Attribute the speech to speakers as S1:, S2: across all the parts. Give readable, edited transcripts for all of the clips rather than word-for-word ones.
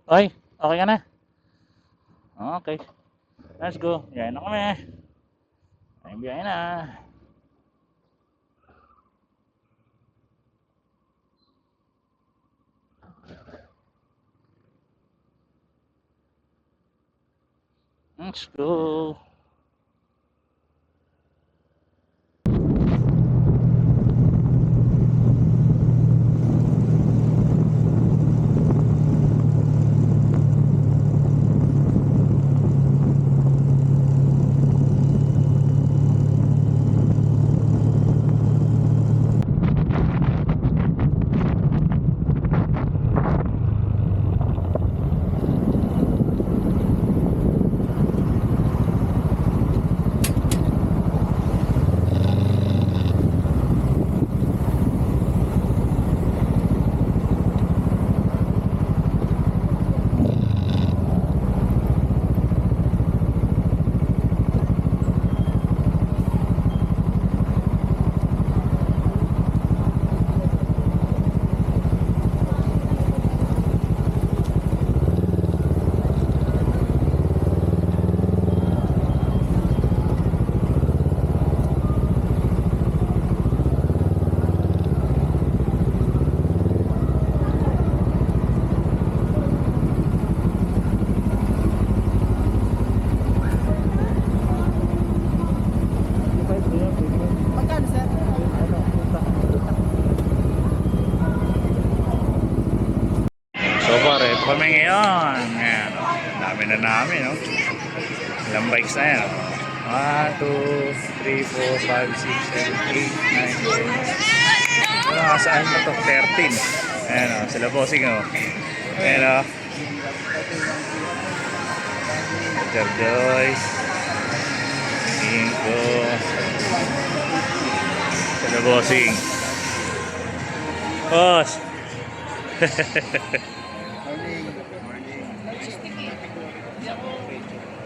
S1: Oy, okay ka na? Okay. Let's go. Biyahe na kami. Ay, biyahe na. Let's go. So far, ito kami ngayon. Ayan, oh. Dami na namin, no? Ilang bikes na yan, oh. 1, 2, 3, 4, 5, 6, 7, 8, 9, 10. Saan na to? 13. Ayan, oh. Sila bossing, oh. Ayan, oh. Sir Joyce. Inko. Sila bossing. Boss.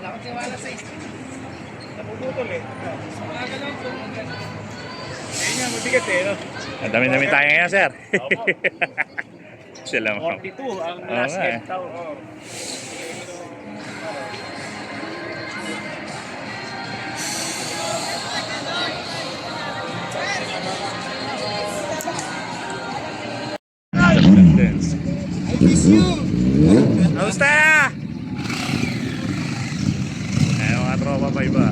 S2: Nakatiwala sa isip. Napuputol eh. Ayun nga, mabigat eh, no?
S1: Dami-dami tayo ngayon, sir. Sila mo.
S2: 42 ang last get daw.
S1: Kamusta? Ayan mga tropa pa iba.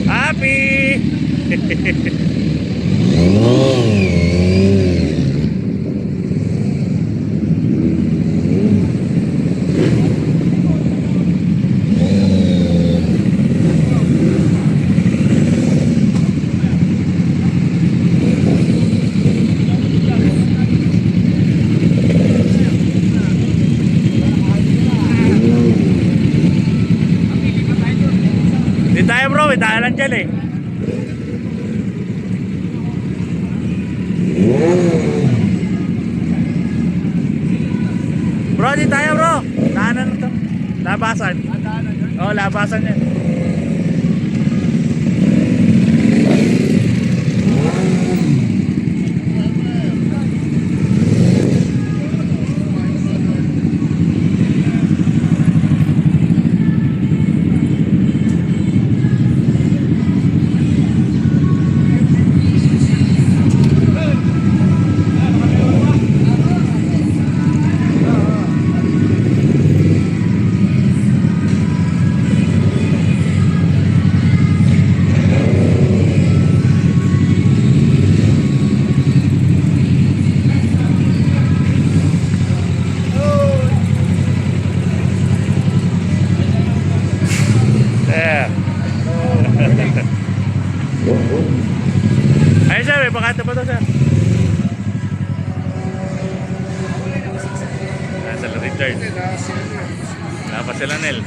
S1: Happy! Di tayo bro, may tayo lang dyan eh. Bro, di tayo bro. Daanan ito. Labasan. Oo, labasan yan. Richard. Wala pa sila, Nel.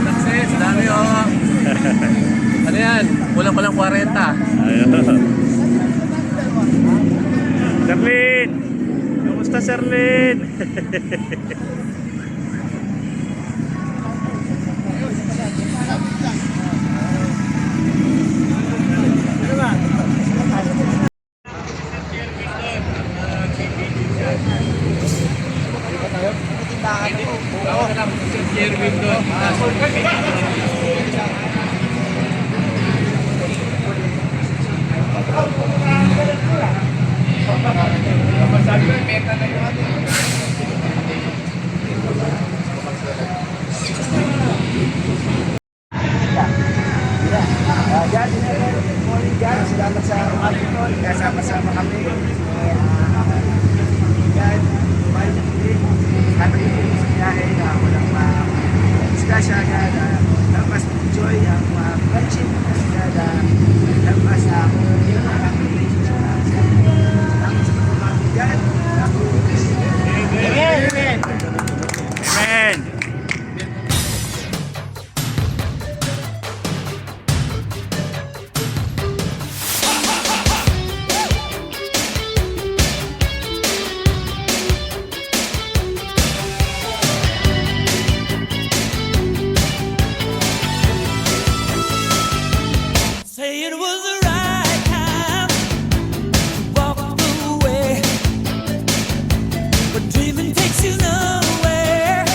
S3: Success, dami oh. Ano yan? Kulang pa lang 40.
S1: Ayun. Serlin! Kumusta, Serlin?
S4: Good morning guys, salamat sa Arnold, kasama-sama kami. Yan, balik na din. Kami sa biyahe na walang disgrasya yan. Lapas enjoy ang friendship na lapas ang relationship. Salamat sa pagmamagyan. Amen! Amen!
S1: Amen!
S5: Say it was the right time to walk away, but dreaming takes you nowhere.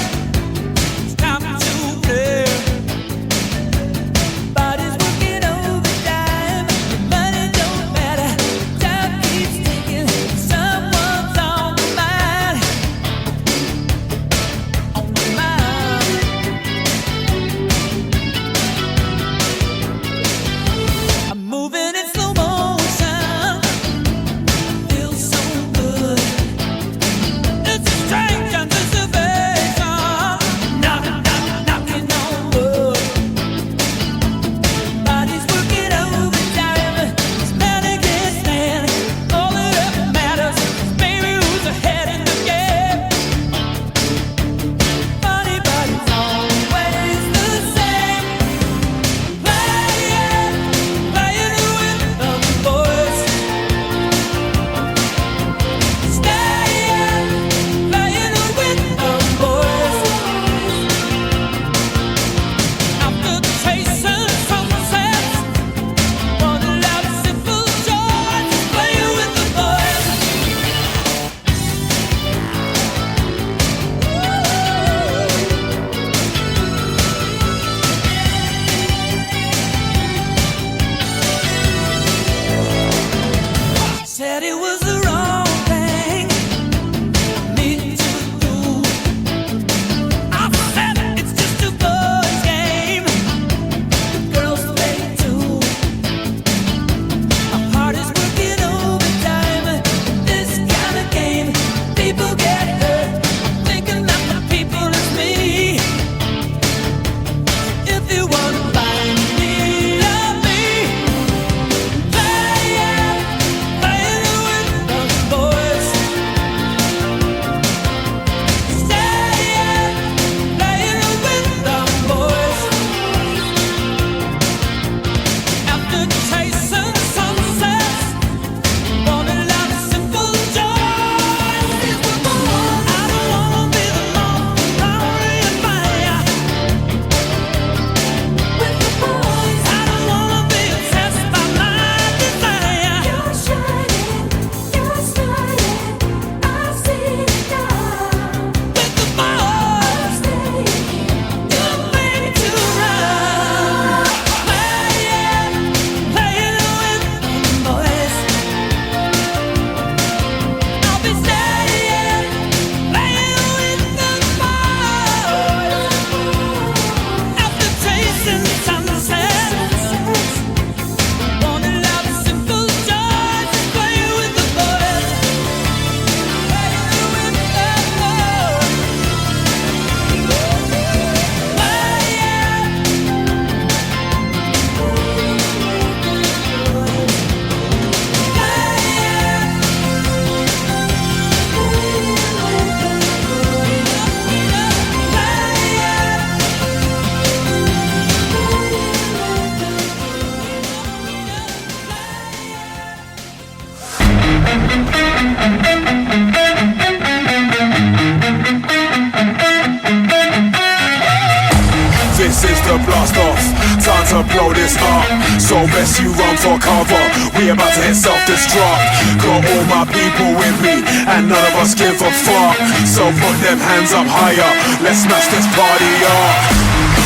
S6: the blast off. Time to blow this up. So best you run for cover. We about to hit self-destruct. Got all my people with me, and none of us give a fuck. So put them hands up higher. Let's smash this party up.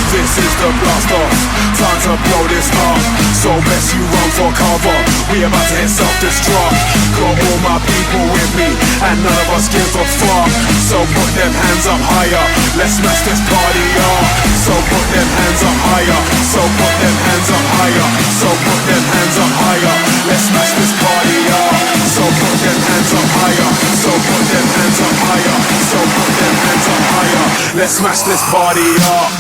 S6: This is the blast off. Time to blow this up. So best you run for cover. We about to hit self-destruct. Got all my people with me, and none of us give a fuck. So put them hands up higher. Let's smash this party up. So put them hands up higher. So put them hands up higher. So put them hands up higher. Let's smash this party up. So put them hands up higher. So put them hands up higher. So put them hands up higher. Let's smash this party up.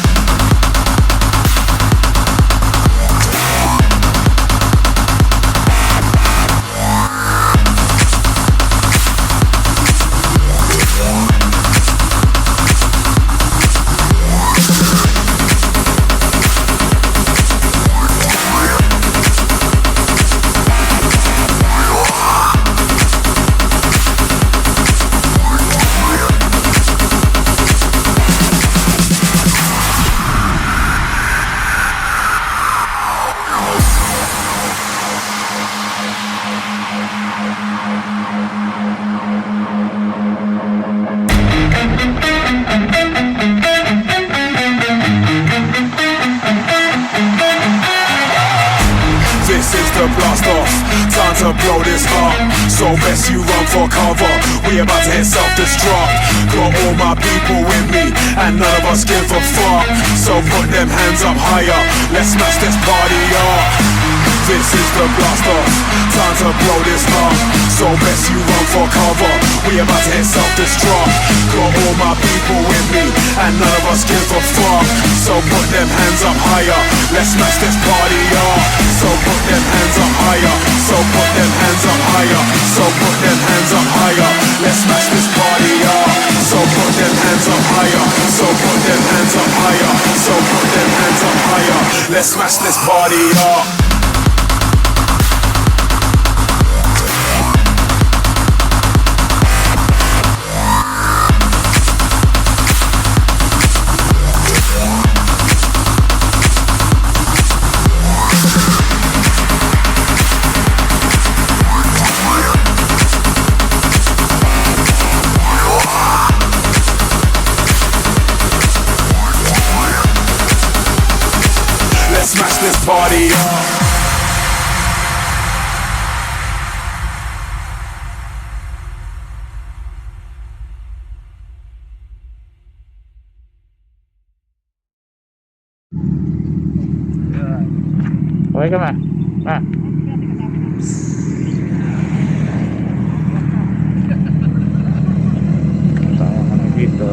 S6: This is the blast off. Time to blow this up. So best you run for cover. We about to hit self-destruct. Got all my people with me, and none of us give a fuck. So put them hands up higher. Let's smash this party up. This is the blast off. Time to blow this up. So best you run for cover. We about to hit self-destruct. Got all my people with me, and none of us give a fuck. So put them hands up higher. Let's smash this party up. So put them hands up higher. So put them hands up higher. So put them hands up higher. Let's smash this party up. So put them hands up higher. So put them hands up higher. So put them hands up higher. Let's smash this party up. Let's smash this party up.
S1: Okay ka ma? Ma? Tama ka na dito.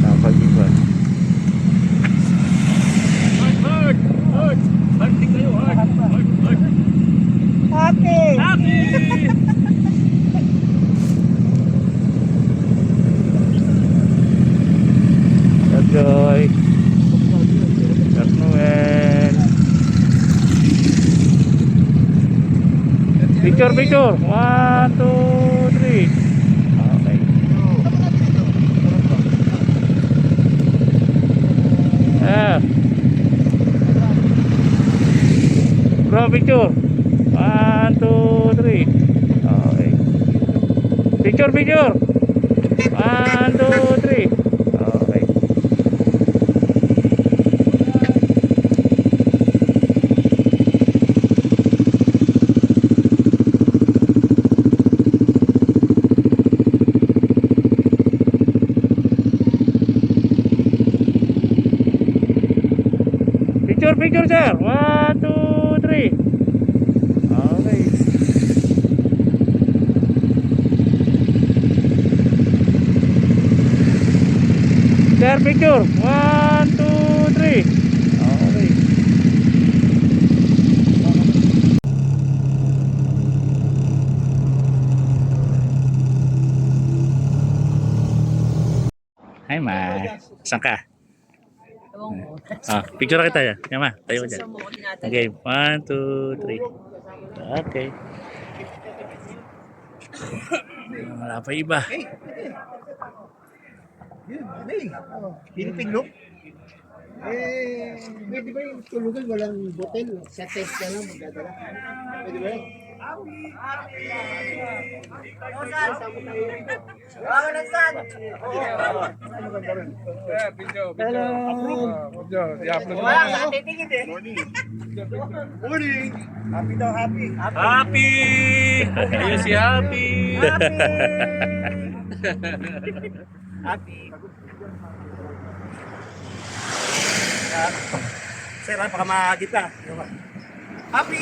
S1: Tama pag-iba. Joy, Kak Noel. Picture, picture. 1, 2, 3. Okay. Bro, picture. 1, 2, 3. Okay. Picture, picture. 1, 2, 3. Okay. Picture, picture, sir. 1, 2, 3. Okay. Sir, picture. 1, 2, 3. Okay. Hi, Ma. Saan ka? Picture kita ya. Ya, Ma. Tayo dyan. Okay. 1, 2, 3. Okay. Wala pa iba.
S2: Pinipig, no?
S4: Pwede ba yung tulugan walang hotel? Sa test na lang magdadala. Pwede ba yun?
S3: Happy! Ayun si Happy!
S2: Sir, baka magit ka. Happy!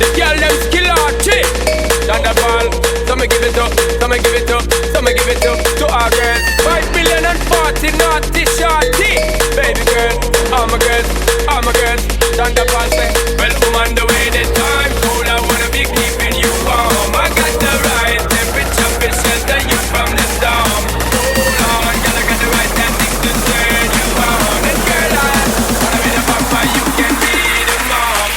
S7: The girl them skill archie. Thunderball, some give it up, some give it up, some give it up to our girls. 5 million and 40 naughty shorty. Baby girl, all my girls, all my girls. Thunderball say, well, I'm on the way. The time cold, I wanna be keeping you warm. I got the right temperature to shelter you from the storm. Hold on, girl, I got the right tactics to turn you on. And girl, I wanna be the papa, you can be the mom.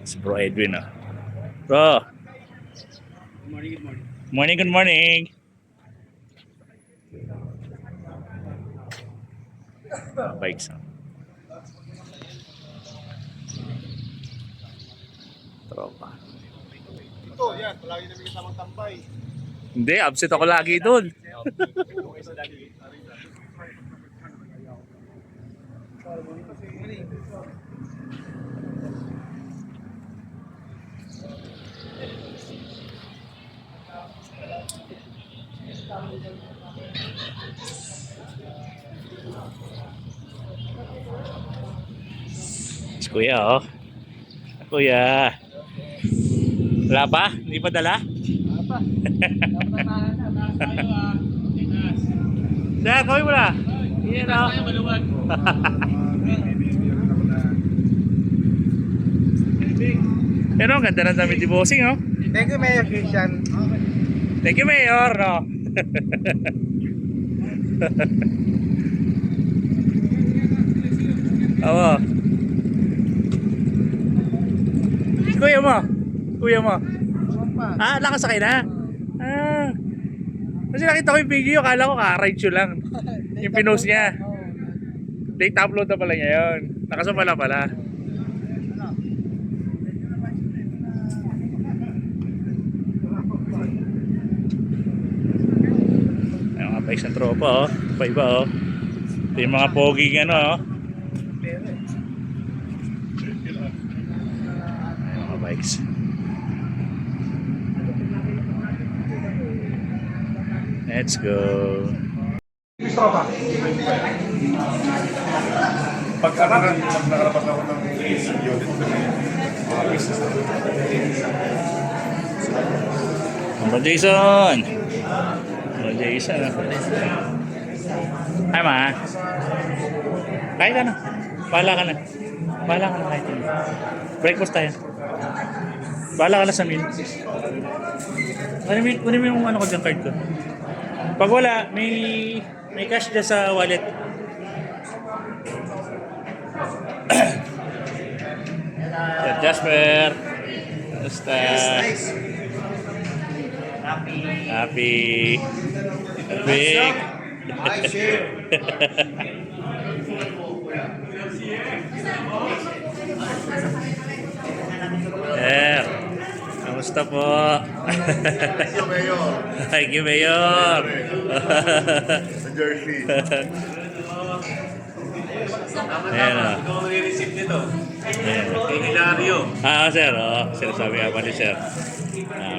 S1: Si Bro Edwin, ah. Bro. Morning, good morning. Bikes, ah. Tropa.
S2: Ito, yan. Palagi namin kasamang tambay.
S1: Hindi, absent ako lagi doon. Si Kuya, oh. Kuya. Wala pa? Hindi pa dala? Sir, kawin mo na. Yan, oh. Pero ang ganda ng damit ni Bossing, oh.
S2: Thank you, Mayor Christian.
S1: Thank you, Mayor, no. Oo. Kuya mo. Kuya mo. Ah, nakasakay na. Ah. Kasi nakita ko yung video, kala ko ka-ride show lang. Yung pinost niya. Late upload na pala niya yun. Nakasama na pala. Ayun mga bikes ng tropa oh. Pa-iba oh. Ito yung mga poging ano oh. Ayun mga bikes. Let's go.
S2: Nakalabas ako ng unit. Mga business na.
S1: Mga Jason! Mga Jason ah. Hi ma. Kahit ano. Bahala ka na. Bahala ka na kahit ano. Breakfast tayo. Bahala ka na sa meal. Kunin mo yung ano ko dyan card ko. Pag wala, may cash dyan sa wallet. Sir Jasper. Basta. Happy. Big. Kamusta po? Thank you, Mayor.
S2: Sa Jersey.
S1: Ayan o.
S3: Ikaw ang receive nito.
S1: Ayan.
S3: Kay Hilario.
S1: Sir. Sir, sabi nga pa ni Sir.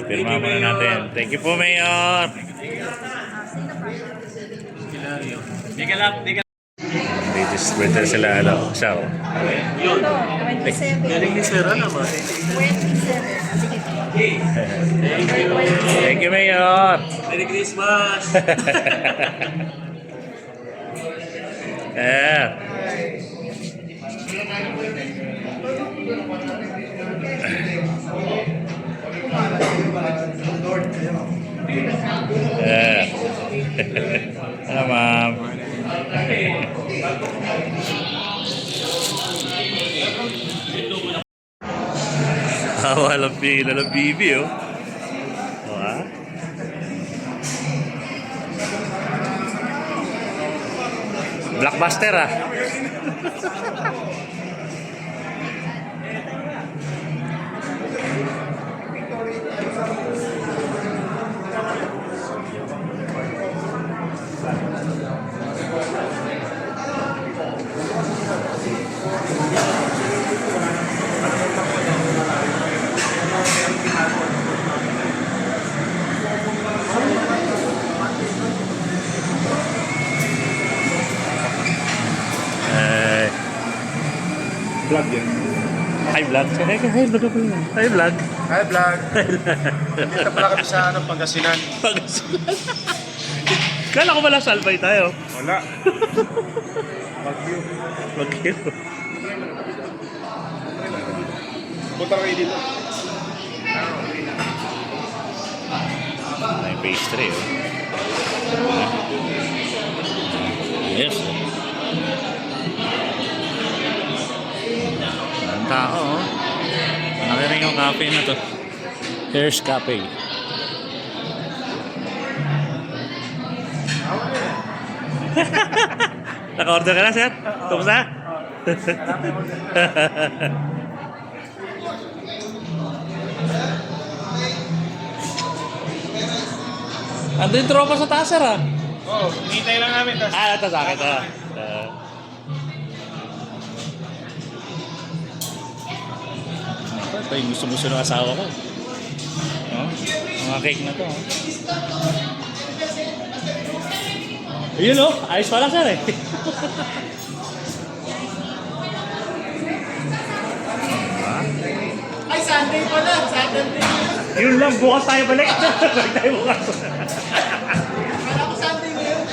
S1: Pirma muna natin. Thank you po, Mayor.
S3: Hilario. Di ka lang.
S1: Latest birthday sila, siya o.
S3: Yun.
S8: 27.
S3: Galing ni Sir naman.
S8: 27. Sige.
S1: Thank you, Mayor.
S3: Merry Christmas!
S1: Hello, ma'am. Walang pila ng bibi, oh. Blockbuster, ah.
S2: Vlog yan.
S1: Hi, vlog. Hi, vlog ako yun. Hi, vlog.
S2: Hi, vlog. Dito pala kami sa Pangasinan.
S1: Kala ko pala salbay tayo.
S2: Wala. Mag-view.
S1: Mag-view.
S2: Punta kayo dito.
S1: May pastry, oh. Yes. Ang tao, oh. Malaki rin yung cafe na to. Here's Cafe. Naka-order ka na, sir? Tapos na? Ando yung tropa sa taas, sir, ah.
S2: Oo, hinihintay lang namin.
S1: Ito sa akin, ah. Ito yung gusto ng asawa ko. Oh, mga cake na to. Oh. Yun, oh. Ayos pala, sir, eh.
S8: Ay, Sunday pala. Saturday.
S1: Yun lang, bukas tayo balik. Balik tayo bukas.
S8: Kala ko Sunday ngayon.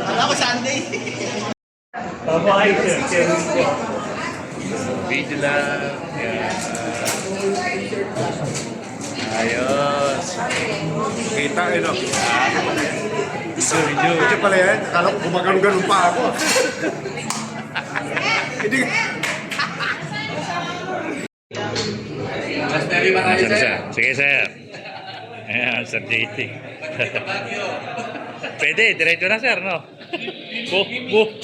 S8: Kala ko Sunday.
S1: Bye-bye, sir. Video lang. Yan. Ayos.
S2: Kita, eh, no?
S1: Video.
S2: Hindi pala yan. Akala ko gumagano-ganon pa ako. Hindi.
S1: Sir, sir. Sige, sir. Ayan, Sir JT. Pwede, diretso na, sir, no?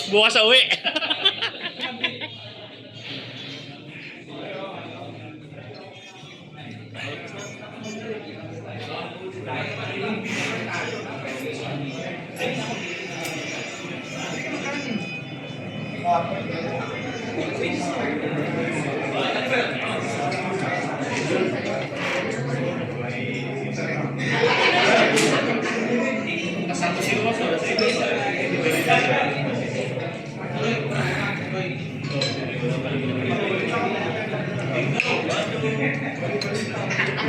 S1: Bukas sa uwi.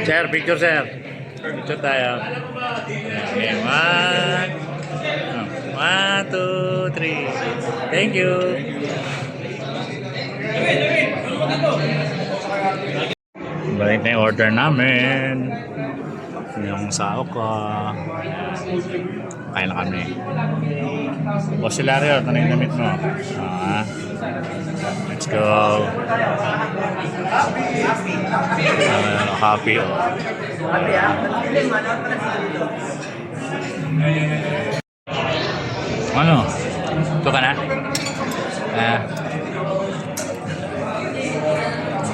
S1: Sir, picture, sir. Picture tayo. Okay, 1, 2, 3. Thank you. Balik na yung order namin. Yung sao ko. Kain na kami. Boss Hilario, ito na yung namit mo. Let's go. Happy, oh. Ano? Ito ka na?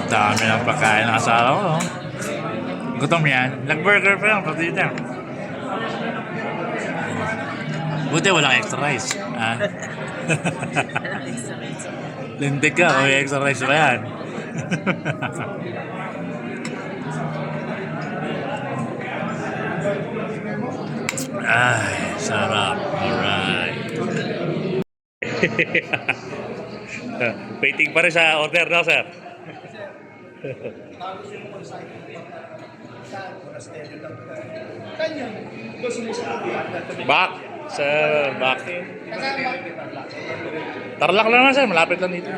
S1: Dami ng pagkain ng asawa ko. Gutom yan. Nag-burger pa yan. Pati na. Buti walang extra rice. Lindig ka. May extra rice pa yan. Ay, sarap. Alright. Waiting pa rin sa order, no, sir? Back. Sir, back. Tarlac lang naman, sir. Malapit lang dito.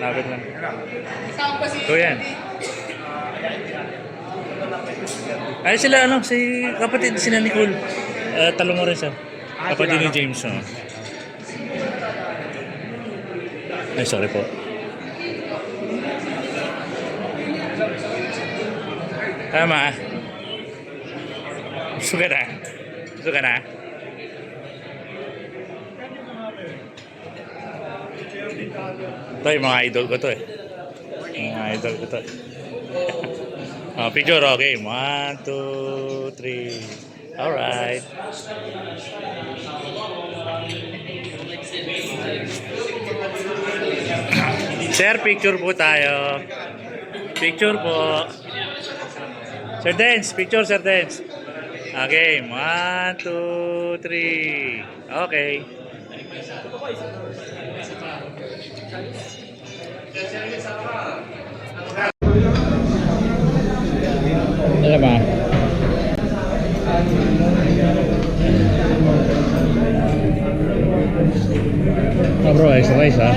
S1: Malapit lang. Ito yan. Ay, sila, ano, si kapatid, sila Nicole. Talong mo rin, sir. Kapatid ni James, no? Ay, sorry po. Tama. Gusto ka na? Gusto ka na? Ito yung mga idol ko to eh. Mga idol ko to eh. Picture, okay. 1, 2, 3. Alright. Sir, picture po tayo. Picture po. Sir Dance, picture, Sir Dance. Okay, 1, 2, 3. Okay. Ano ba? Bro, exercise ha?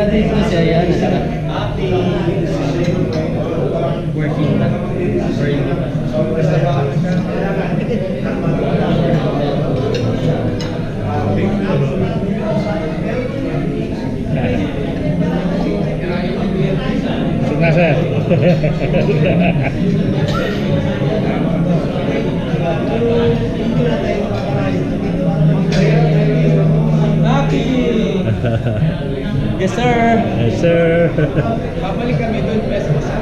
S3: Dito siya yan, working na.
S1: Sir. sir.
S2: Babalik kami doon, best mo sa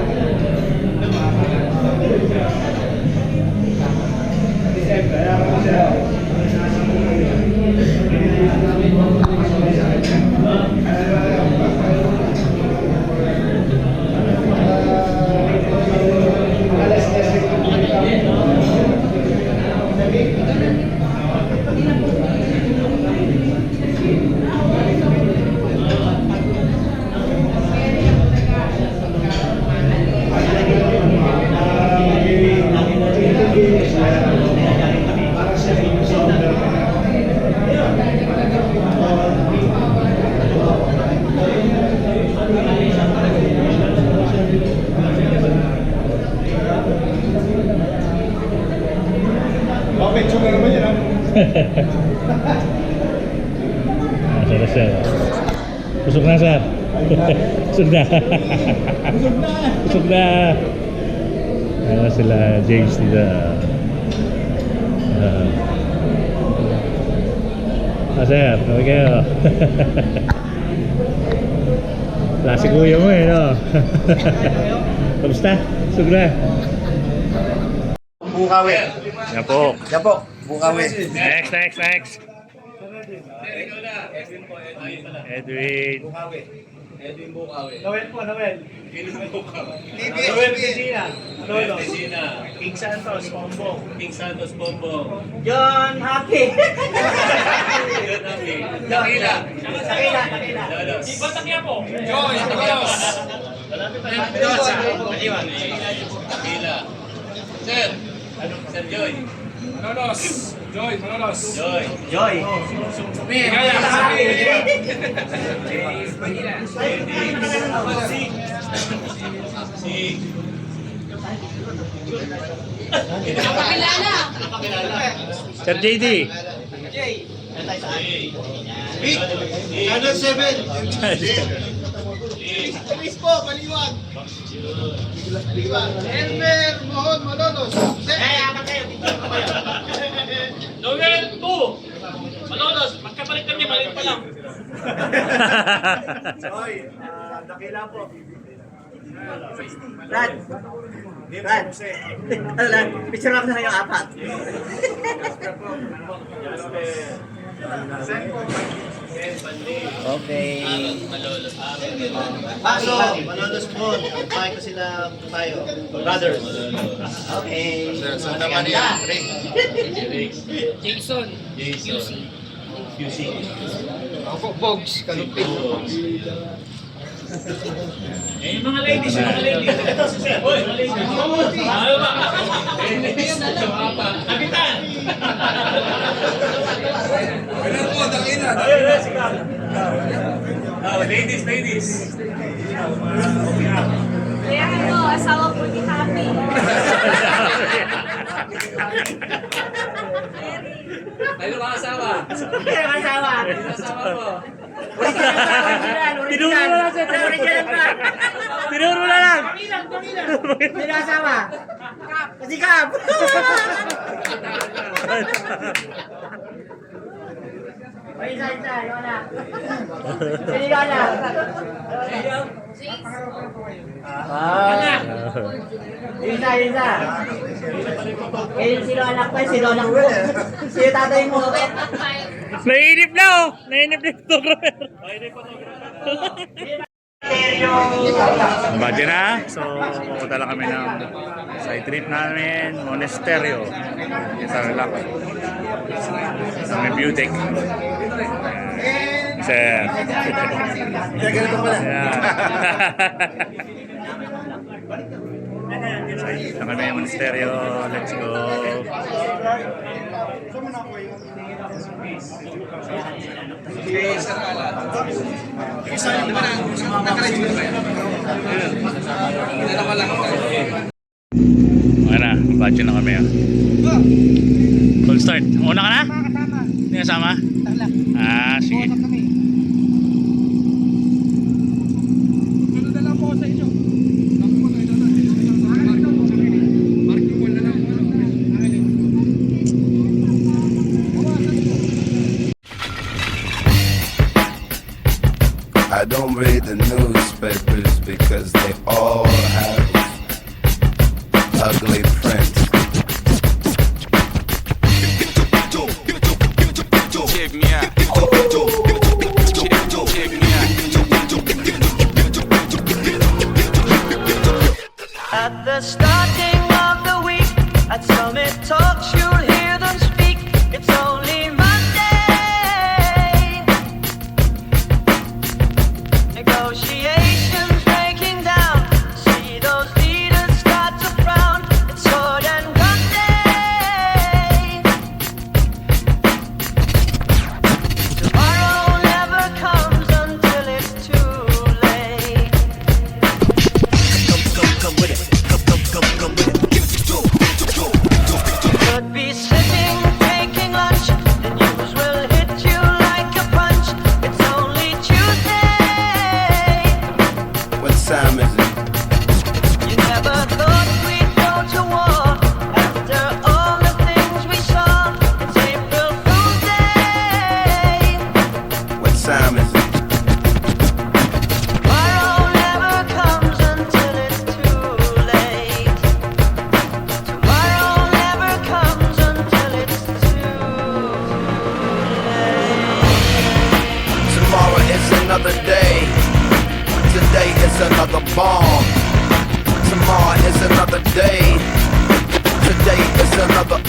S1: Sir, sir. Busog na, sir. Busog na. Busog na. Ayan sila, James dito. Sir, kaway kayo. Klase kuya mo eh, no? Kamusta? Busog na.
S4: Bukawi.
S1: Yan po.
S4: Yan po. Bukawi.
S1: Next. Edwin.
S3: Edwin Bukawi.
S2: Noel po, Noel.
S8: Noel
S2: Pesina. Lolo. King Santos, Bombo. John Happy. Dakila. Iba takya po.
S7: Joy, Tagalos.
S2: Dakila. Sir. Sir Joy.
S7: Manolos. Joy, Manolos.
S2: Joy.
S7: Kaya,
S1: Sir JD.
S8: Ano 7? Chris po, maliwag. Elmer, Mohon, Malolos.
S2: Noel 2. Malolos, magkapalit kami, maliit pa lang.
S4: Dakila po. Brad. Brad. Picture ako na yung apat. Okay.
S8: Paso, Malolos po. Kumain ko sila tayo. Brothers. Okay.
S7: Santa Maria.
S2: Jason. QC.
S7: Ako, Bogs, Kalupit.
S2: Eh, mga ladies. Ito si Sir. Hoy, mga ladies. Ano ba? Kapitan.
S7: Kailan po, Dakila.
S2: Ayun, sige. Ladies.
S9: Kaya ano, asawa ko ni Happy.
S3: Tayo ka asawa.
S4: Kaya kasawa.
S3: Asawa mo.
S4: Tinuro na lang siya.
S1: Tinuro na lang.
S4: Sino asawa? Si Kap. Isa, yun na. Sino ka na? Isa. Eh, sino anak ko? Sino anak mo? Sino tatay mo?
S1: Nainip na oh. Nainip na ito, Robert. Bati na. So, pupunta lang kami ng side trip namin, Monasterio. Tarlac. Sa may view deck. Sir.
S8: Ganito pala.
S1: Side lang kami ng Monasterio. Let's go. Okay na, budget na kami ah. Full start. Una ka na? Hindi kasama? Ah, sige.
S6: I don't read the news,
S5: summit talks, you'll hear them speak. It's only Monday. Negotiations breaking down. See those leaders start to frown. It's sword and gun day. Tomorrow never comes until it's too late.
S6: Come with it. Come with it.
S5: Could be sitting, taking lunch. The news will hit you like a punch. It's only Tuesday.
S6: What time is it?
S5: You never thought we'd go to war after all the things we saw. It's April Fool's Day.
S6: What time is it?
S5: Tomorrow never comes until it's too late. Tomorrow never comes until it's too late.
S6: Tomorrow is another day. Today is another bomb. Tomorrow is another day. Today is another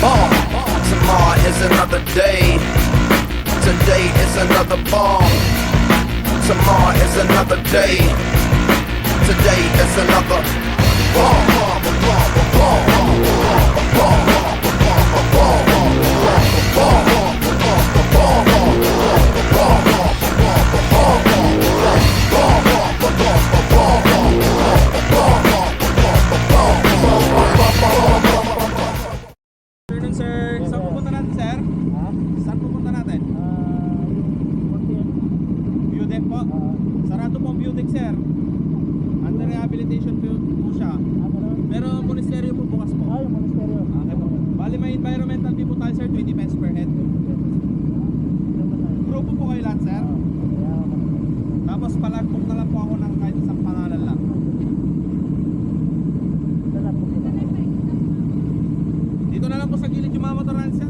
S6: bomb. Tomorrow is another day. Today is another bomb. Tomorrow is another day. Today is another bomb.
S3: Sir, saan pupunta natin, sir? Saan pupunta natin? View deck po? Sarado po ang view deck, sir. Under rehabilitation po siya. Pero monasteryo po bukas po. Yung monasteryo. Okay po. Bali may environmental fee po tayo, sir. 20 pesos per head. Grupo po kayo lahat, sir. Tapos palagpok na lang po ako ng kahit isang pangalan lang. Dito na lang po sa gilid yung mga motoran, sir.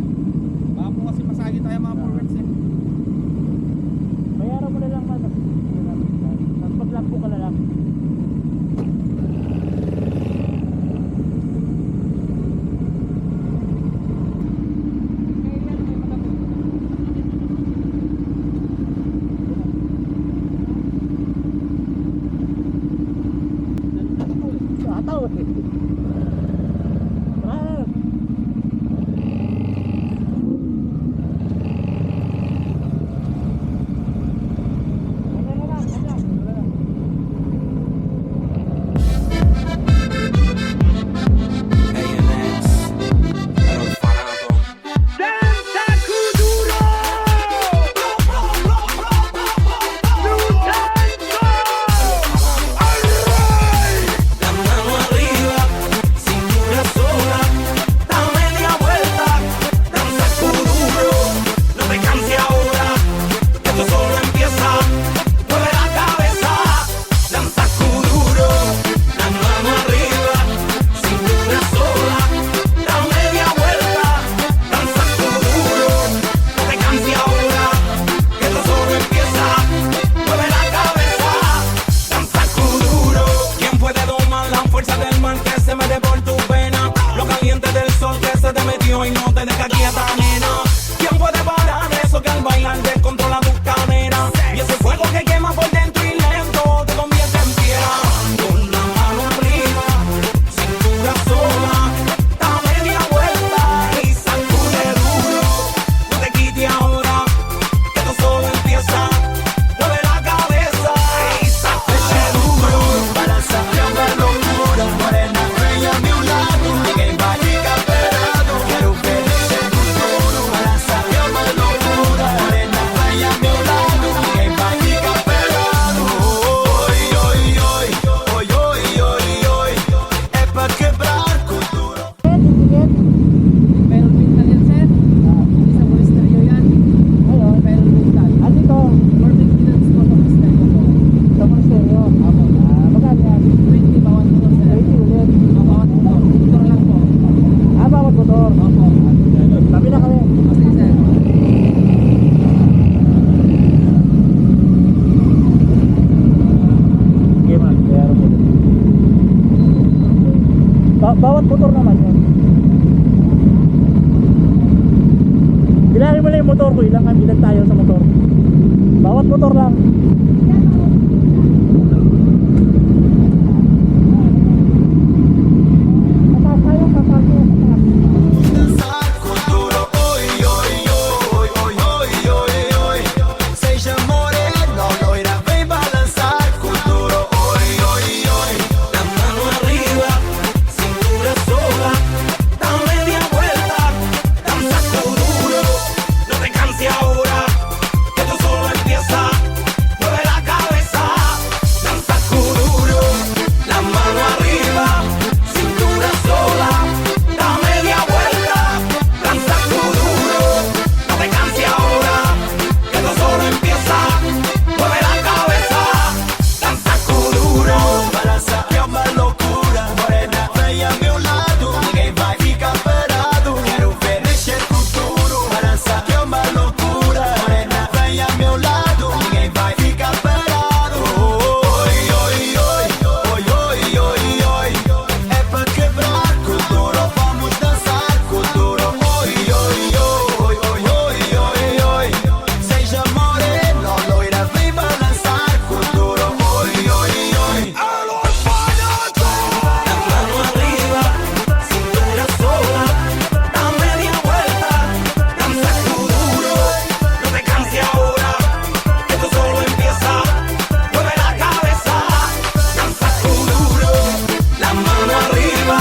S3: Baka po kasi masagi tayo mga forwards, eh.
S4: Bayaran mo na lang ka. Tapos pag-lock po ka na lang. Ataw eh.
S5: Morena, bella a mi lado, que vaya camperado. Quiero ver ese
S1: ko ilang bilang tayo sa motor. Bawat motor lang.
S6: Seja moreno, loira, vem balançar com duro. Oi, oi, oi. La mano arriba, cintura sola. Da media vuelta, danza duro. No te canses ahora, que esto solo empieza. Mueve la cabeza, danza duro. La mano arriba, cintura sola. Da media vuelta, danza duro. No te canses ahora, que esto solo empieza. Mueve la cabeza, danza duro. Balança é uma loucura. Morena, vem a meu lado. Ninguém vai ficar parado. Quero ver mexer com tudo. Balança é uma loucura. Morena, vem a meu lado. Ninguém vai ficar parado. Oi, oi, oi. Oi, oi, oi, oi. É pra quebrar com duro. Vamos dançar com duro. Oi, oi, oi. Oi, oi, oi, oi. Seja moreno, loira, vem balançar com duro. Oi, oi, oi. Alô, palhaço! La mano arriba, cintura sola. Da media vuelta, danza duro. No te canses ahora, esto solo empieza. Mueve la cabeza, danza duro. La mano arriba,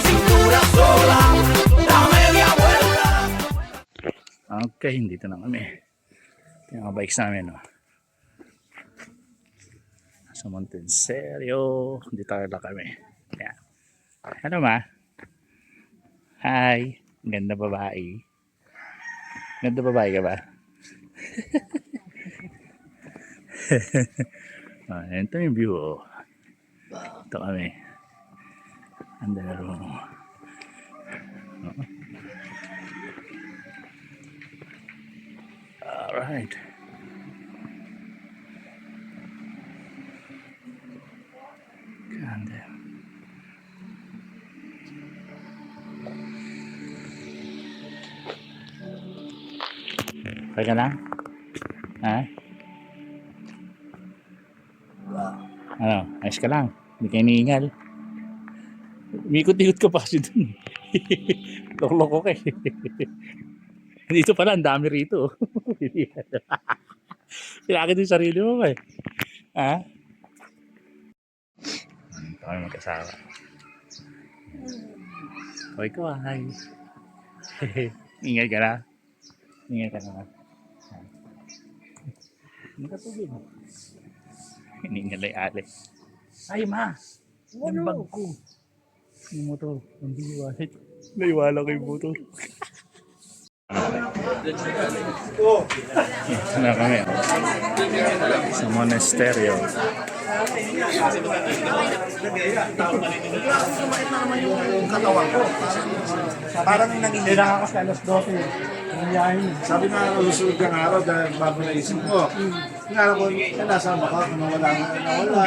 S6: cintura sola. Da media vuelta.
S1: Okay, dito na kami. Ito yung mga bikes namin, no? Sa Montenserio. Dito na kami. Yan. Hello, ma. Hi. Ganda babae. Ganda babae ka ba? Ito yung view, oh. Ito kami. Andaro. Alright. Ganda. Okay ka lang? Ha? Ano? Ayos ka lang? Hindi kayo niingal? Umikot-ikot ka pa kasi dun. Loko-loko ka eh. Dito pala, ang dami rito. Pinakit yung sarili mo ba eh. Ha? Ito kami magkasama. Okay ko, hi. Ingat ka na. Ingat ka na. Hindi ka tubig. Hiningalay ali. Ay ma! Yung bag ko. Yung motor. Hindi iwalit. Naiwala ko yung motor. Ito na kami. Sa monasteryo.
S4: Parang nangingilang ako sa alas 12. Sabi na lusunod ng araw dahil bago naisip ko. Hinala ko, nasama ka kung nawala mo. Nawala.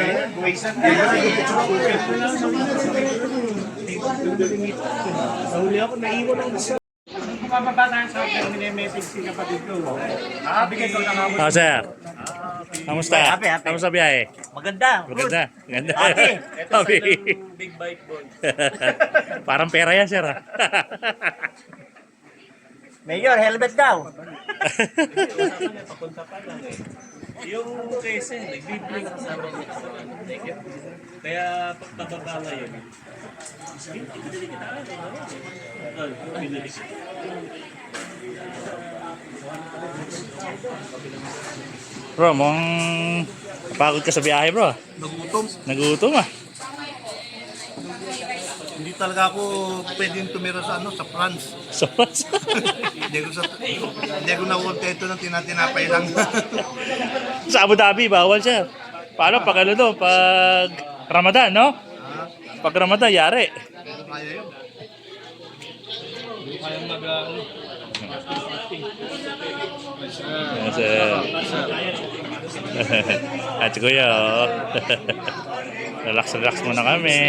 S4: Nahuli ako, naiwan ang gusto. Mababa tayo sa akin, mini-message si kapatid ko. Bigay ko lang ako.
S1: Oh, sir. Kamusta? Kamusta biyahe?
S8: Maganda.
S1: Maganda. Maganda.
S8: Happy.
S1: Happy.
S2: Big bike boy.
S1: Parang pera yan, sir. ah.
S8: Mayor, helmet daw.
S2: Yung kasi, nag-bibling kasama ko. Kaya pagpababa yun.
S1: Bro, mong napagod ka sa biyahe, bro.
S4: Nagutom.
S1: Nagutom ah.
S4: Hindi talaga ako pwedeng tumira sa sa France.
S1: So,
S4: Hindi ako nakontento ng tinatinapay lang.
S1: sa Abu Dhabi, bawal siya. Paano pag ano doon? Pag Ramadan, no? Pag Ramadan, yari.
S4: Kaya yun.
S2: Kayang mag...
S1: Yes, at si Kuya, oh. Relax muna kami.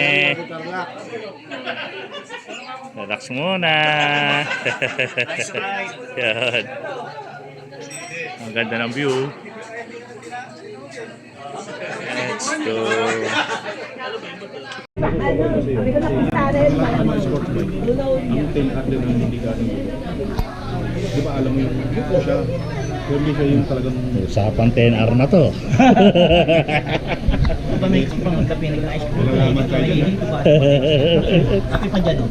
S1: Relax muna. Yan. ganda ng view. Let's go.
S3: Ang tail at din ang hindi galing. Di ba alam mo yung po siya? Pero hindi siya yung talagang...
S1: Usapan 10R na to.
S3: Malalaman tayo dyan.
S4: Kape pa dyan, oh.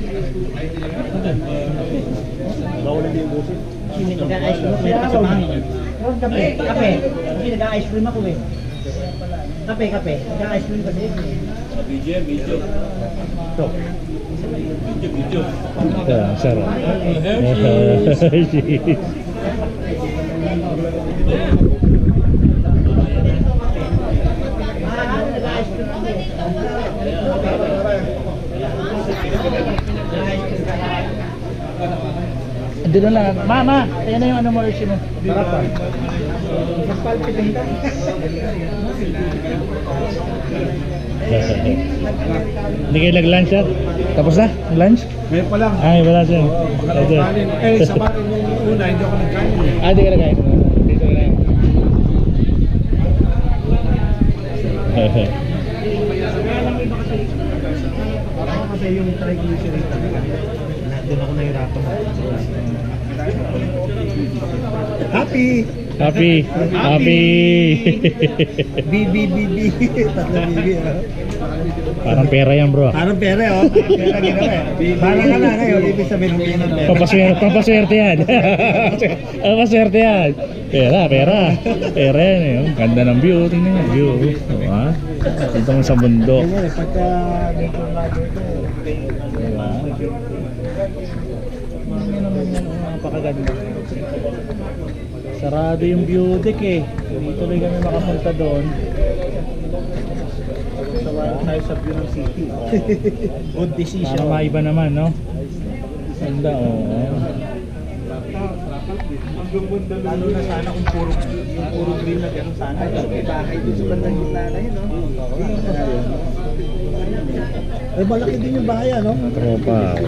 S3: Bawal hindi yung busin.
S4: Hindi nag-ice cream. Meron ka sa mahangin. Kape, kape. Hindi nag-ice cream ako eh. Kape, kape. Nag-ice cream kasi.
S3: Video.
S1: Sarap.
S4: Nag-ice cream ako.
S1: Ando na lang. Mama, ayan na yung ano mo, Hershey mo.
S3: Sarap pa.
S1: Hindi kayo nag-lunch sir? Tapos na? Lunch?
S3: Ngayon pa lang.
S1: Ay, wala sir.
S3: Kanin. Eh, sa bakin yung una, hindi ako nagkain.
S1: Hindi ka nag-kain. Dito ka lang.
S4: Kasi yung triglyceride talaga. Doon ako nahirapan. Happy!
S1: Happy! Happy!
S4: BBBB. Tatlong BB, oh.
S1: Parang pera yan bro.
S4: Parang pera, oh. Pera ginawa eh. Bala ka na ngayon, ibig sabihin ng pera.
S1: Papaswerte yan. Papaswerte yan. Pera. Pera yan eh. Ang ganda ng view. Tingnan yung view. Diba? Dito mo sa bundok.
S4: Ganyan eh, pagka dito na dito.
S1: Diba? Napakaganda. Sarado yung view deck eh. Hindi tuloy kami makapunta doon.
S4: Sawaran tayo sa view ng city. Good decision.
S1: Para maiba naman, no? Ganda, oo.
S4: Lalo na sana kung puro green na gano'n sana. May bahay dito sa bandang gitna na yun, no? Eh, malaki din yung bahay, ano?
S1: Mga tropa.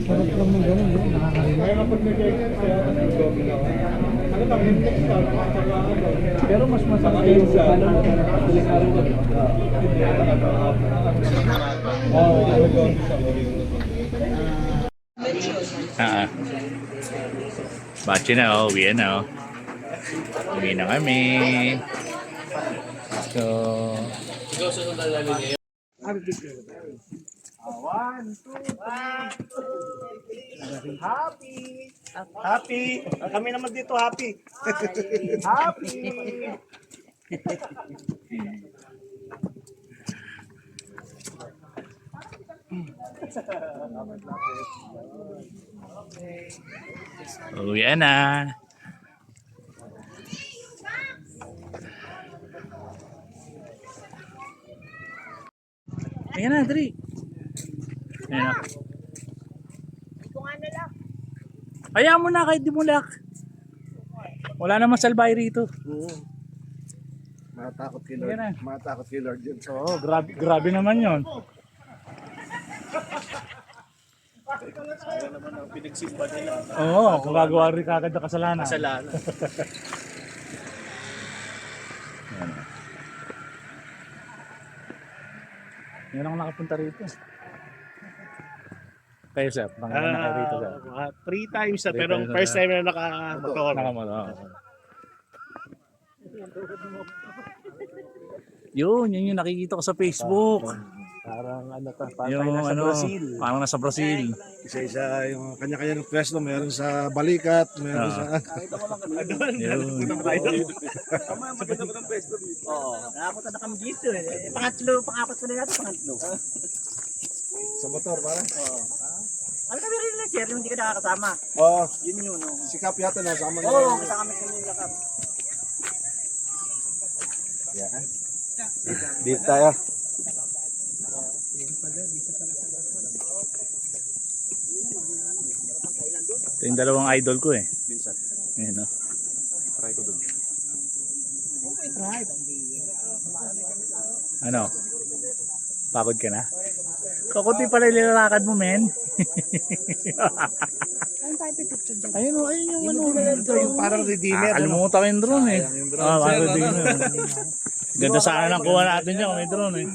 S4: Sarap lang ng gano'n, no? Pero mas masarap yung sa ano.
S1: Bache na oh, uwi na oh. Uwi na kami. So,
S4: Happy! Kami naman dito happy. Happy!
S1: uwi na. Ayan na, Dri. Ayan na. Hayaan mo na kahit di mo lock. Wala namang salbay rito.
S3: Matakot kay
S1: Lord.
S3: Matakot kay Lord yun.
S1: Oo, grabe naman yon.
S3: Kaya naman ang pinagsimba nila.
S1: Oo, kung gagawa rin kagad na kasalanan.
S3: Kasalanan.
S1: Yan ang nakapunta rito. Kayo sir, pangalan na kayo rito sir.
S3: 3 times na, pero
S1: times na
S3: first
S1: na.
S3: time na nakamotor.
S1: Nakamotor. Yun yung nakikita ko sa Facebook.
S3: Parang ano to,
S1: Yung
S3: nasa
S1: ano,
S3: Brazil.
S1: parang nasa Brazil.
S3: Isa-isa yung kanya-kanya ng pwesto. Meron sa Balikat, meron sa...
S1: Yun.
S4: Oo, nakapunta na kami dito eh. Pang-apat ko na natin, pangatlo.
S3: Sa motor, parang?
S4: Ano kami rin lang, sir, yung hindi ka nakakasama.
S3: Oo.
S4: Yun yun, no?
S3: Si Cap yata nasama na.
S4: Oo, kasama kami sa yung lakap.
S3: Dito tayo.
S1: Ito yung dalawang idol ko eh.
S3: Minsan.
S1: Ayan o.
S3: Try ko dun.
S1: Ano? Pagod ka na? Kakunti pala yung nilalakad mo, men. Ayun o, ayun yung ano.
S8: Yung parang redeemer.
S1: Kalimutan ko yung drone eh. Parang redeemer. Ganda sana lang kuha natin dyan kung may drone eh.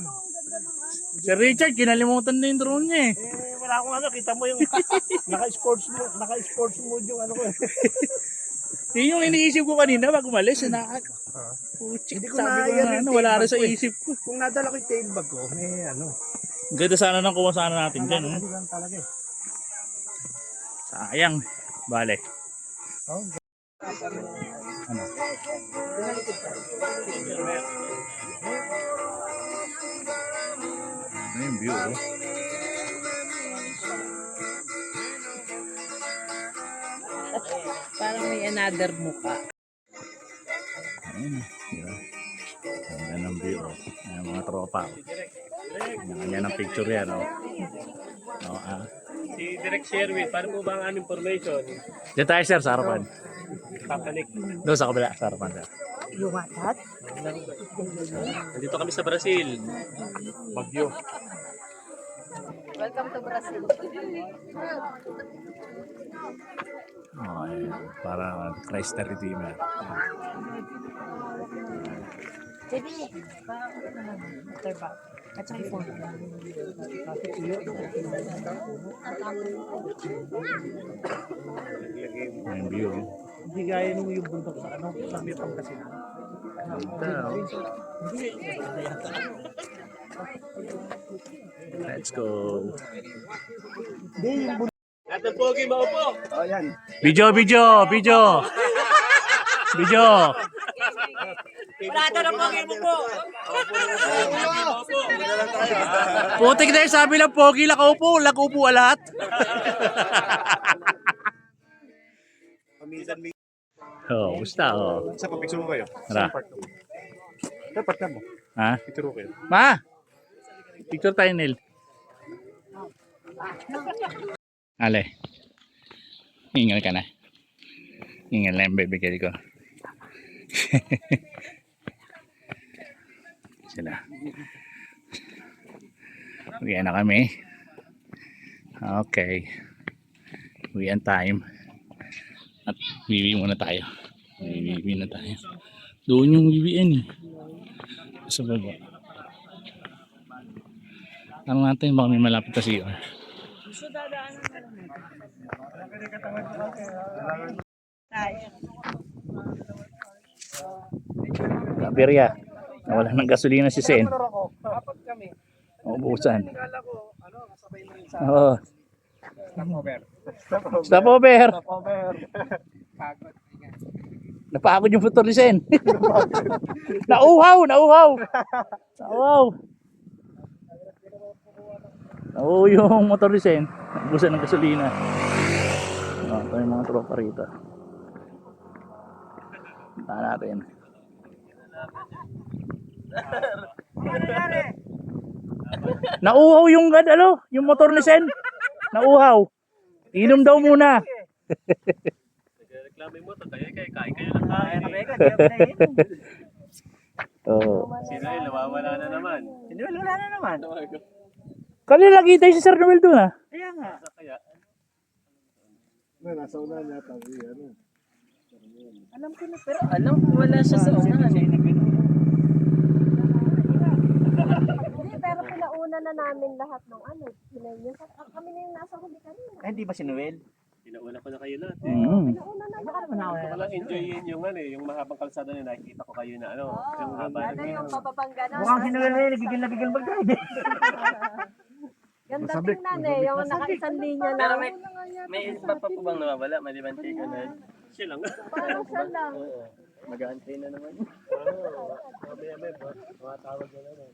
S1: Si Richard, kinalimutan na yung drone niya eh.
S8: Wala akong ano, kita mo yung naka-sports mode yung ano ko eh.
S1: Yun yung iniisip ko kanina pag umalis.
S8: Hindi ko
S1: Sabi ko
S8: na
S1: na ano, wala rin sa isip ko.
S8: Kung nadala ko yung tail bag ko, may ano.
S1: Ganda sana lang kuha sana natin dyan.
S8: Hindi lang talaga eh.
S1: Sayang. Bale. Ano? Ano yung view oh?
S10: Parang may another mukha.
S1: Ayun. Diba? Ganda ng view oh. Ayan, mga tropa oh. Kanya ng picture yan oh.
S2: Si Direk Sherwin, paano po ba ang aming information?
S1: Diyan tayo sir sa harapan.
S2: Papalik.
S1: Doon sa kabila sa harapan sir.
S2: Nandito kami sa Brazil. Bagyo.
S9: Welcome to Brazil.
S1: Oh, ayan. Para Christ the Redeemer.
S10: JB, motorbike. At saka yung phone.
S1: Ayan view oh.
S8: Hindi gaya nung yung bundok sa ano, sa Metong kasi na.
S1: Let's go.
S2: At ang pogi maupo.
S8: Oh, yan.
S1: Video. Putik na yun, sabi lang pogi, lakaupo lahat. Oh, gusta oh.
S8: Sa picture mo kayo?
S1: Tara.
S8: Dapat na mo.
S1: Ha?
S8: Picture mo kayo.
S1: Ma! Picture tayo, Neil. Ale. Hingal ka na. Hingal na yung bibigay ko. Sila. Uwian na kami. Okay. Uwian time. At wiwi muna tayo. Wiwi na tayo. Doon yung wiwian eh. Sa baba. Tanong natin baka may malapit na CR. Kaberya. Nawala ng gasolina si Sen.
S8: Apat kami.
S1: Ubusan.
S8: Kala ko, ano, kasabay na rin sa
S1: Oo.
S8: stopover.
S1: Stopover.
S8: Stopover. Pagod.
S1: Napagod yung motor ni Sen. Nauhaw. Nauhaw yung motor ni Sen. Ubusan ng gasolina. Ito yung mga tropa rito. Punta natin. Nauhaw yung yung motor ni Sen. Nauhaw. Inom daw muna.
S2: Reklamo mo, kain kayo lang kain.
S1: Oo.
S2: Sinay, nawawala na naman.
S8: Wala na naman.
S1: Kanina nakita si Sir Noel doon ah.
S8: Kaya nga.
S2: Kaya,
S8: Nasa una yata. Ano?
S10: Alam ko na, pero alam ko wala siya sa unahan eh.
S9: Hindi, pero pinauna na namin lahat ng ano. Kami na yung nasa huli kanina.
S8: Ay, hindi ba si Noel?
S2: pinauna ko na kayo lahat.
S9: Pinauna na lahat.
S2: Walang enjoyin yung ano yung mahabang kalsada na nakikita ko kayo na ano. Yung haba
S9: Ano
S2: ng
S9: yung papapangganon?
S8: Mukhang si Noel na yun, nagigil mag-ride.
S9: Ganda tingnan eh, yung naka-isang linya
S10: Pero
S9: lang.
S10: may iba pa po bang nawawala? Maliban kay Ganun.
S2: siya lang.
S9: Parang siya lang.
S10: Mag-aantay na naman.
S2: Mamaya tawag na naman.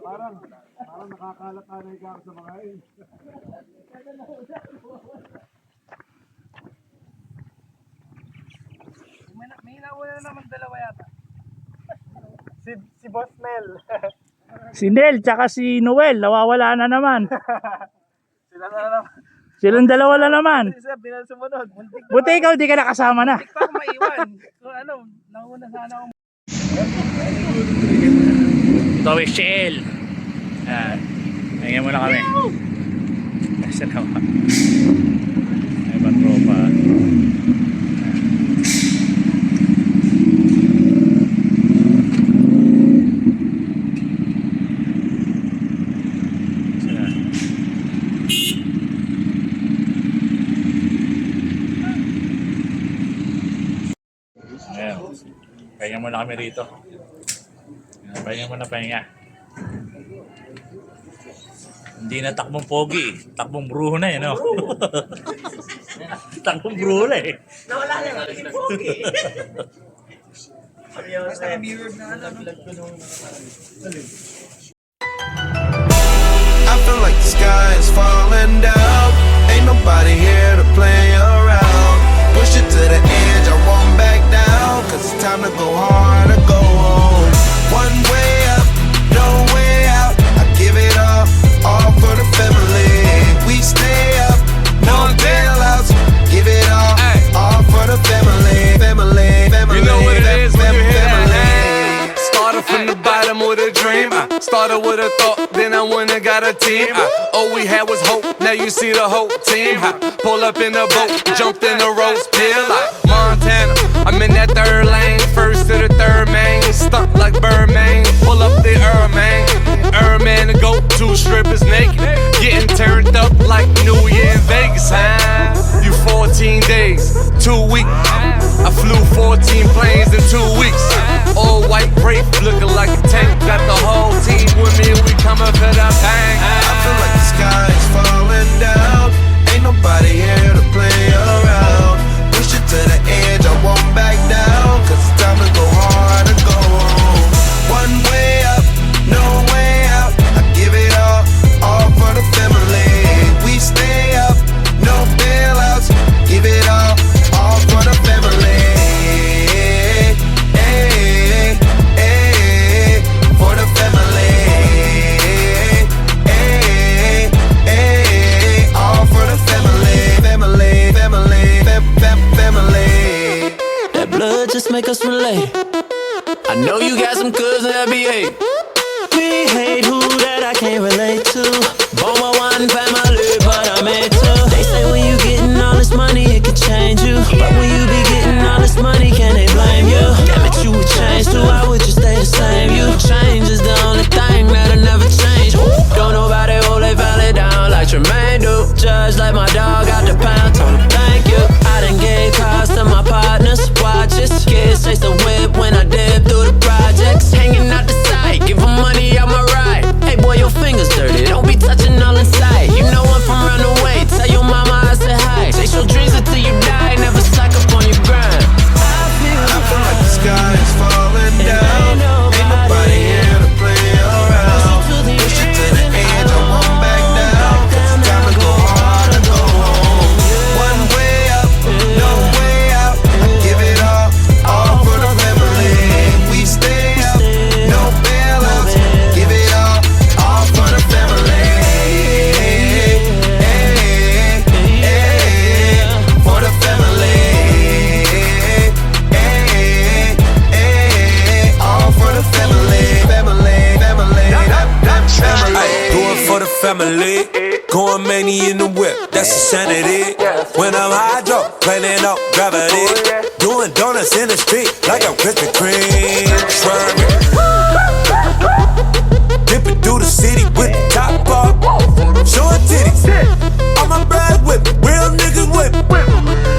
S8: Parang nakakalat na ikaw sa mga yun. May nauna na naman dalawa yata. Si Boss Mel.
S1: Si Nel tsaka si Noel, nawawala na naman.
S8: Sila na naman.
S1: Silang dalawa na naman.
S8: Si Sir, di na sumunod. Muntik
S1: Buti ikaw di ka nakasama na.
S8: pa ako maiwan. Kung ano, nauna sana ako.
S1: Ito ay Shell. Yan. Hingin muna kami. Kasi naman. May ibang tropa. Ayan. Pahinga muna kami rito. Ayan, pahinga muna, pahinga. Hindi na takbong pogi, takbong bruho na eh, no? Takbong bruho na eh.
S4: Nawala na yung aking pogi.
S6: I feel like the sky is falling down. Ain't nobody here to play around. Push it to the edge, I won't back down. Cause it's time to go hard or go home. One way up, no way out. I give it all for the family. We stay up, no bailouts. Give it all for the family. Family, family.
S7: You know what it is when you hear that.
S6: family.
S7: Started from the bottom with a dream. Started with a thought, then I went and got a team. All we had was hope, now you see the whole team. Pull up in a boat, jumped in a rose pill like Montana. I'm in that third lane, first to the third main. Stuck like Birdman, pull up the Erman to go, 2 strippers naked. Getting turned up like New Year in Vegas, huh? You 14 days, 2 weeks. I flew 14 planes in 2 weeks. All white Wraith looking like a tank. Got the whole team with me, we coming for the bang.
S6: I feel like the sky is falling down. Ain't nobody here to play around. Push it to the edge, I won't back down. Cause it's time to go hard and go home. One way up, no way out. I give it all for the family. We stay up, no bailouts. Give it all for the family. Hey, hey, for the family. Hey, hey, all for the family. Family, family, family.
S10: That blood just make us relate. I know you got some cousins that behave. We hate who that I can't relate to. Born with one family, but I made two. They say when you getting all this money, it can change you. But when you be getting all this money, can they blame you? Damn it, you would change too. I would just stay the same. You change is the only thing that'll never change. Don't nobody hold their valley down like Tremaine do. Judge like my dog out the pound, told him thank you. I done gave cars to my partners, watches. Kids chase the whip when I dip through the projects. Hanging out the side, give them money out my ride. Hey boy, your fingers dirty, don't be touching all inside. You know I'm from round the way, tell your mama I said hi. Chase your dreams until you die, never slack up on your grind.
S6: I feel like the sky is falling down. Ain't nobody here to play around. Push it to the edge, I won't back down. Cause it's time to go hard and go home. One way up, no way out. I give it all for the family. We stay up, no bailouts. Give it all for the family. Hey, hey, for the family. All for the family, family, family, family.
S11: Do it for the family. Going many in the whip, that's insanity. When I'm hydro, planning out gravity. Doing donuts in the street like I'm Krispy Kreme. Swerving. Dipping through the city with the top off. Showing titties. On my brand whip, real niggas whip.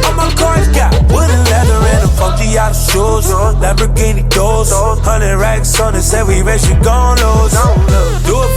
S11: On my cars got wooden leather and a funky out of shoes. Lamborghini doors, 100 racks on it, said we race, you gon' lose. Do it